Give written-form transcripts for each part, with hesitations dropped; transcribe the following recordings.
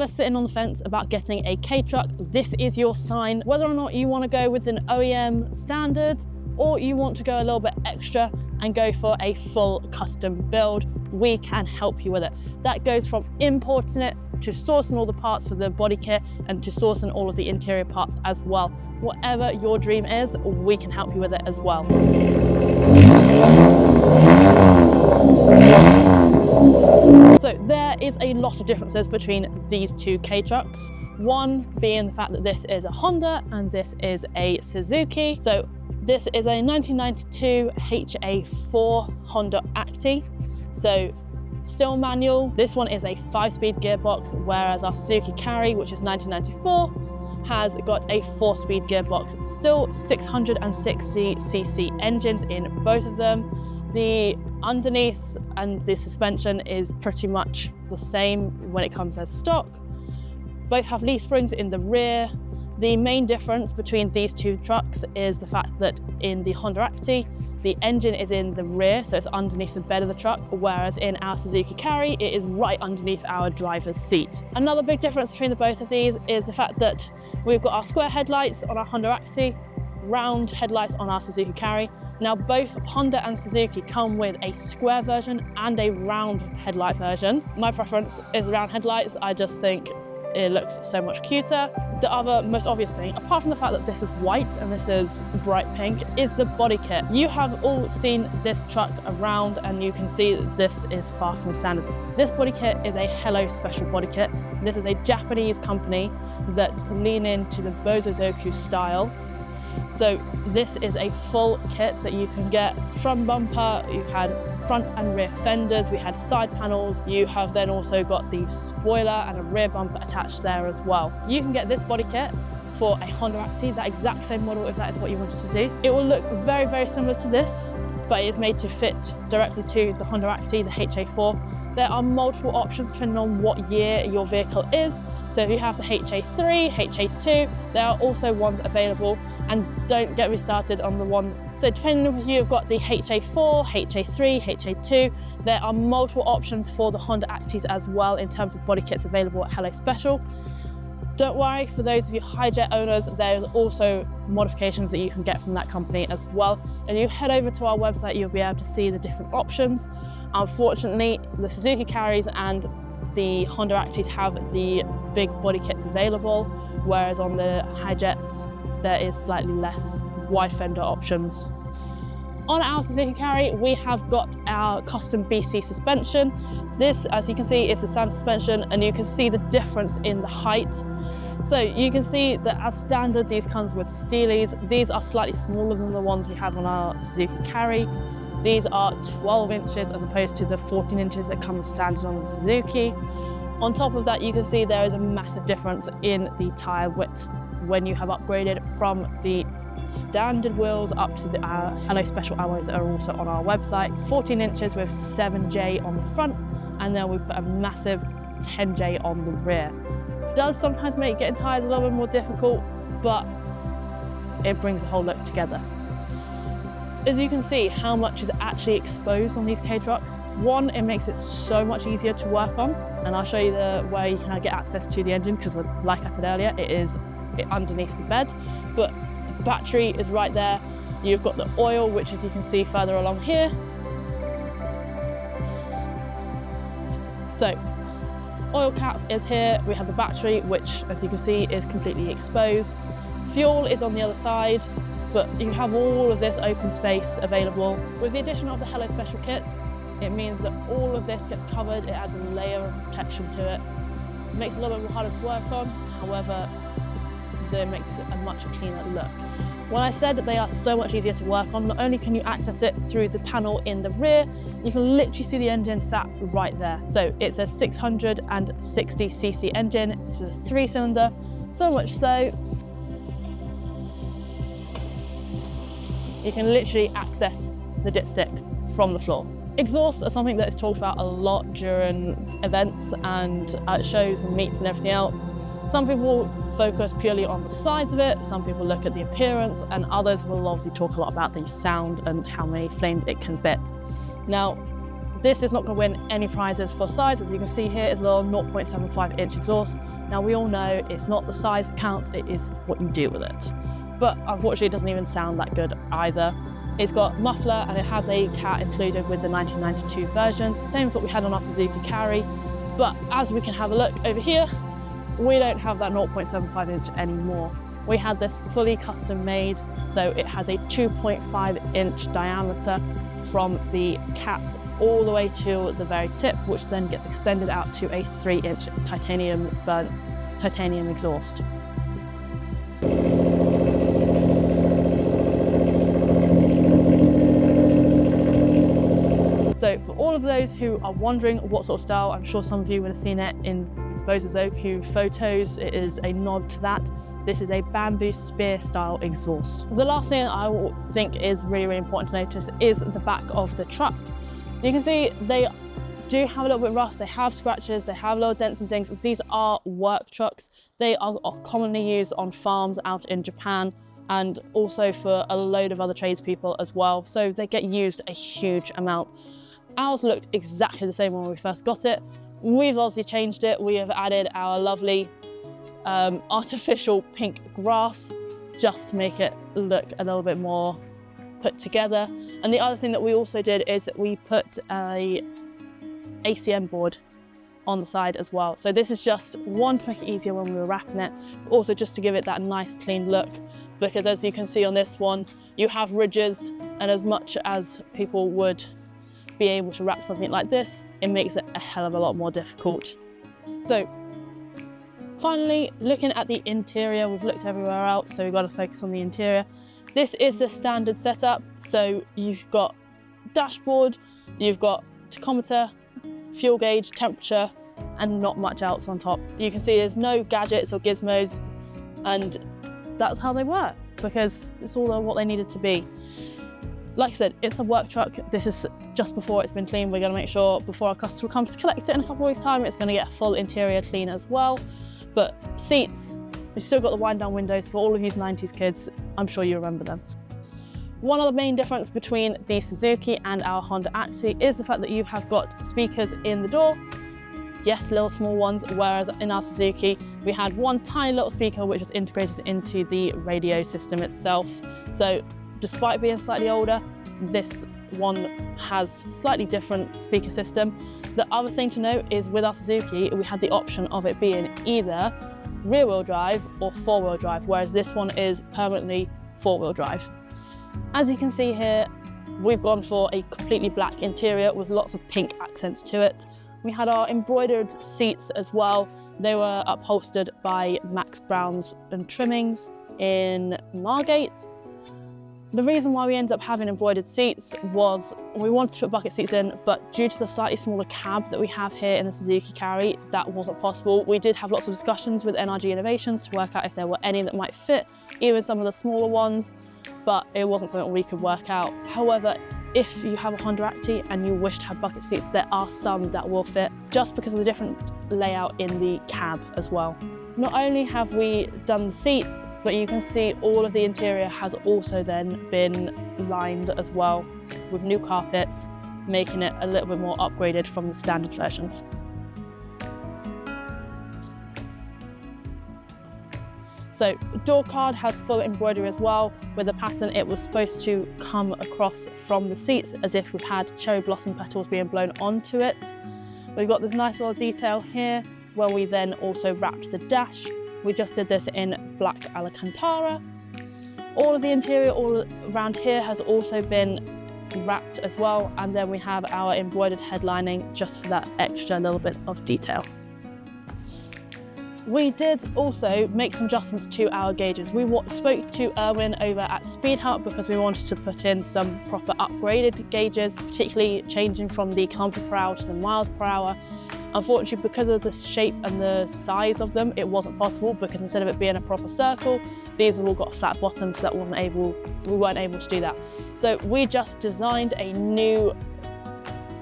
ever sitting on the fence about getting a K-truck, this is your sign. Whether or not you want to go with an OEM standard or you want to go a little bit extra and go for a full custom build, we can help you with it. That goes from importing it to sourcing all the parts for the body kit and to sourcing all of the interior parts as well. Whatever your dream is, we can help you with it as well. So there is a lot of differences between these two K-trucks. One being the fact that this is a Honda and this is a Suzuki. So this is a 1992 HA4 Honda Acty. So still manual. This one is a 5-speed gearbox, whereas our Suzuki Carry, which is 1994, has got a 4-speed gearbox. Still 660cc engines in both of them. The underneath and the suspension is pretty much the same when it comes as stock. Both have leaf springs in the rear. The main difference between these two trucks is the fact that in the Honda Acty, the engine is in the rear, so it's underneath the bed of the truck, whereas in our Suzuki Carry, it is right underneath our driver's seat. Another big difference between the both of these is the fact that we've got our square headlights on our Honda Acty, round headlights on our Suzuki Carry. Now both Honda and Suzuki come with a square version and a round headlight version. My preference is round headlights. I just think it looks so much cuter. The other most obvious thing, apart from the fact that this is white and this is bright pink, is the body kit. You have all seen this truck around and you can see that this is far from standard. This body kit is a Hello Special body kit. This is a Japanese company that lean into the Zokusha style. So this is a full kit that you can get. Front bumper, you had front and rear fenders, we had side panels. You have then also got the spoiler and a rear bumper attached there as well. You can get this body kit for a Honda Acty, that exact same model if that is what you wanted to do. It will look very, very similar to this, but it is made to fit directly to the Honda Acty, the HA4. There are multiple options depending on what year your vehicle is. So if you have the HA3, HA2, there are also ones available. And don't get me started on the one. So depending on if you've got the HA4, HA3, HA2, there are multiple options for the Honda Actys as well in terms of body kits available at Hello Special. Don't worry, for those of you hijet owners, there's also modifications that you can get from that company as well. And you head over to our website, you'll be able to see the different options. Unfortunately, the Suzuki Carries and the Honda Actys have the big body kits available, whereas on the hijets, there is slightly less wide fender options. On our Suzuki Carry, we have got our custom BC suspension. This, as you can see, is the standard suspension, and you can see the difference in the height. So you can see that as standard, these comes with steelies. These are slightly smaller than the ones we have on our Suzuki Carry. These are 12 inches as opposed to the 14 inches that come standard on the Suzuki. On top of that, you can see there is a massive difference in the tyre width when you have upgraded from the standard wheels up to the Hello Special alloys that are also on our website. 14 inches with 7J on the front, and then we put a massive 10J on the rear. It does sometimes make getting tyres a little bit more difficult, but it brings the whole look together. As you can see how much is actually exposed on these K-trucks. One, it makes it so much easier to work on, and I'll show you the way you can get access to the engine, because like I said earlier, it is underneath the bed, but the battery is right there. You've got the oil, which as you can see further along here. So oil cap is here. We have the battery, which as you can see is completely exposed. Fuel is on the other side, but you have all of this open space available. With the addition of the Hello Special kit, it means that all of this gets covered. It adds a layer of protection to it. It makes it a little bit more harder to work on. However, it makes it a much cleaner look. When I said that they are so much easier to work on, not only can you access it through the panel in the rear, you can literally see the engine sat right there. So it's a 660cc engine, it's a 3-cylinder, so much so you can literally access the dipstick from the floor. Exhausts are something that is talked about a lot during events and at shows and meets and everything else. Some people focus purely on the sides of it, some people look at the appearance, and others will obviously talk a lot about the sound and how many flames it can fit. Now, This is not going to win any prizes for size. As you can see here, it's a little 0.75 inch exhaust. Now we all know it's not the size that counts, it is what you do with it. But unfortunately it doesn't even sound that good either. It's got muffler and it has a cat included with the 1992 versions, same as what we had on our Suzuki Carry. But as we can have a look over here, we don't have that 0.75 inch anymore. We had this fully custom made, so it has a 2.5 inch diameter from the cat all the way to the very tip, which then gets extended out to a 3-inch titanium burnt titanium exhaust. So for all of those who are wondering what sort of style, I'm sure some of you would have seen it in those Zoku photos, it is a nod to that. This is a bamboo spear style exhaust. The last thing I think is really important to notice is the back of the truck. You can see they do have a little bit of rust, they have scratches, they have little dents and things. These are work trucks. They are commonly used on farms out in Japan and also for a load of other tradespeople as well. So they get used a huge amount. Ours looked exactly the same when we first got it. We've obviously changed it. We have added our lovely artificial pink grass just to make it look a little bit more put together. And the other thing that we also did is that we put a ACM board on the side as well. So this is just one to make it easier when we were wrapping it, but also just to give it that nice clean look, because as you can see on this one, you have ridges, and as much as people would be able to wrap something like this, it makes it a hell of a lot more difficult. So finally, looking at the interior, we've looked everywhere else, so we've got to focus on the interior. This is the standard setup. So you've got dashboard, you've got tachometer, fuel gauge, temperature, and not much else on top. You can see there's no gadgets or gizmos, and that's how they work, because it's all what they needed to be. Like I said, it's a work truck. This is just before it's been cleaned. We're going to make sure before our customer comes to collect it in a couple of weeks' time, it's going to get a full interior clean as well. But seats, we've still got the wind down windows. For all of you 90s kids, I'm sure you remember them. One other main difference between the Suzuki and our Honda Acty is the fact that you have got speakers in the door. Yes, little small ones, whereas in our Suzuki, we had one tiny little speaker which was integrated into the radio system itself. So despite being slightly older, this one has slightly different speaker system. The other thing to note is with our Suzuki, we had the option of it being either rear-wheel drive or four-wheel drive, whereas this one is permanently four-wheel drive. As you can see here, we've gone for a completely black interior with lots of pink accents to it. We had our embroidered seats as well. They were upholstered by Max Brown's and Trimmings in Margate. The reason why we ended up having embroidered seats was we wanted to put bucket seats in, but due to the slightly smaller cab that we have here in the Suzuki Carry, that wasn't possible. We did have lots of discussions with NRG Innovations to work out if there were any that might fit, even some of the smaller ones, but it wasn't something we could work out. However, if you have a Honda Acty and you wish to have bucket seats, there are some that will fit, just because of the different layout in the cab as well. Not only have we done the seats, but you can see all of the interior has also then been lined as well with new carpets, making it a little bit more upgraded from the standard version. So door card has full embroidery as well. With the pattern, it was supposed to come across from the seats as if we've had cherry blossom petals being blown onto it. We've got this nice little detail here where we then also wrapped the dash. We just did this in black Alcantara. All of the interior all around here has also been wrapped as well, and then we have our embroidered headlining just for that extra little bit of detail. We did also make some adjustments to our gauges. We spoke to Erwin over at Speed Hut because we wanted to put in some proper upgraded gauges, particularly changing from the kilometers per hour to the miles per hour. Unfortunately, because of the shape and the size of them, it wasn't possible, because instead of it being a proper circle, these have all got a flat bottom, so that we weren't able to do that. So we just designed a new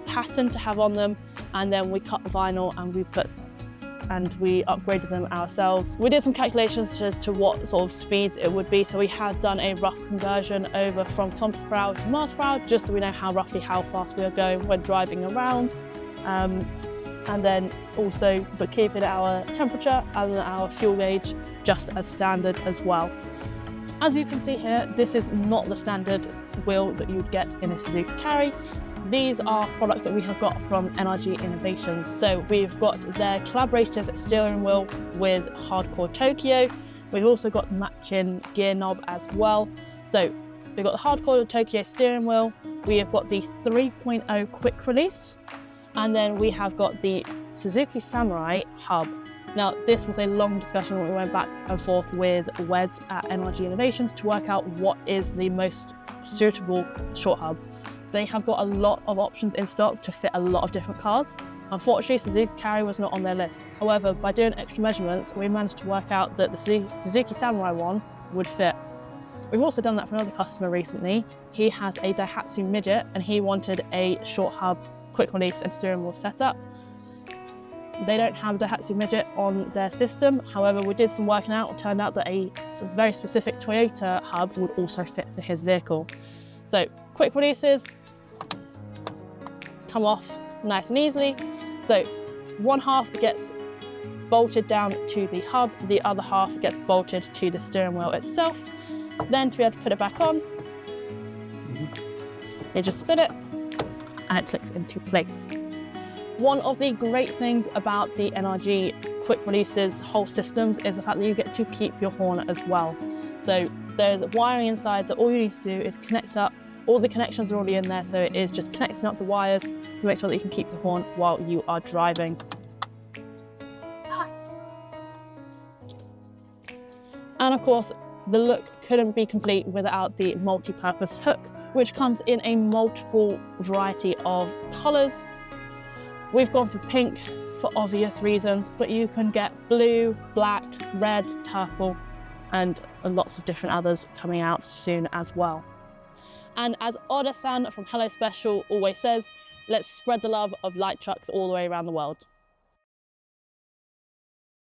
pattern to have on them, and then we cut the vinyl and we put and we upgraded them ourselves. We did some calculations as to what sort of speeds it would be. So we have done a rough conversion over from kilometers per hour to miles per hour, just so we know roughly how fast we are going when driving around. And then also, but keeping our temperature and our fuel gauge just as standard as well. As you can see here, this is not the standard wheel that you would get in a Suzuki Carry. These are products that we have got from NRG Innovations. So we've got their collaborative steering wheel with Hardcore Tokyo. We've also got matching gear knob as well. So we've got the Hardcore Tokyo steering wheel. We have got the 3.0 quick release. And then we have got the Suzuki Samurai hub. Now, this was a long discussion when we went back and forth with Weds at NRG Innovations to work out what is the most suitable short hub. They have got a lot of options in stock to fit a lot of different cars. Unfortunately, Suzuki Carry was not on their list. However, by doing extra measurements, we managed to work out that the Suzuki Samurai one would fit. We've also done that for another customer recently. He has a Daihatsu Midget and he wanted a short hub, quick release and steering wheel setup. They don't have a Daihatsu Midget on their system. However, we did some working out. It turned out that a very specific Toyota hub would also fit for his vehicle. So quick releases come off nice and easily. So one half gets bolted down to the hub, the other half gets bolted to the steering wheel itself. Then to be able to put it back on, you just spin it and it clicks into place. One of the great things about the NRG quick releases whole systems is the fact that you get to keep your horn as well. So there's wiring inside that all you need to do is connect up. All the connections are already in there, so it is just connecting up the wires to make sure that you can keep your horn while you are driving. And of course, the look couldn't be complete without the multi-purpose hook, which comes in a multiple variety of colours. We've gone for pink for obvious reasons, but you can get blue, black, red, purple, and lots of different others coming out soon as well. And as Oda-san from Hello Special always says, let's spread the love of light trucks all the way around the world.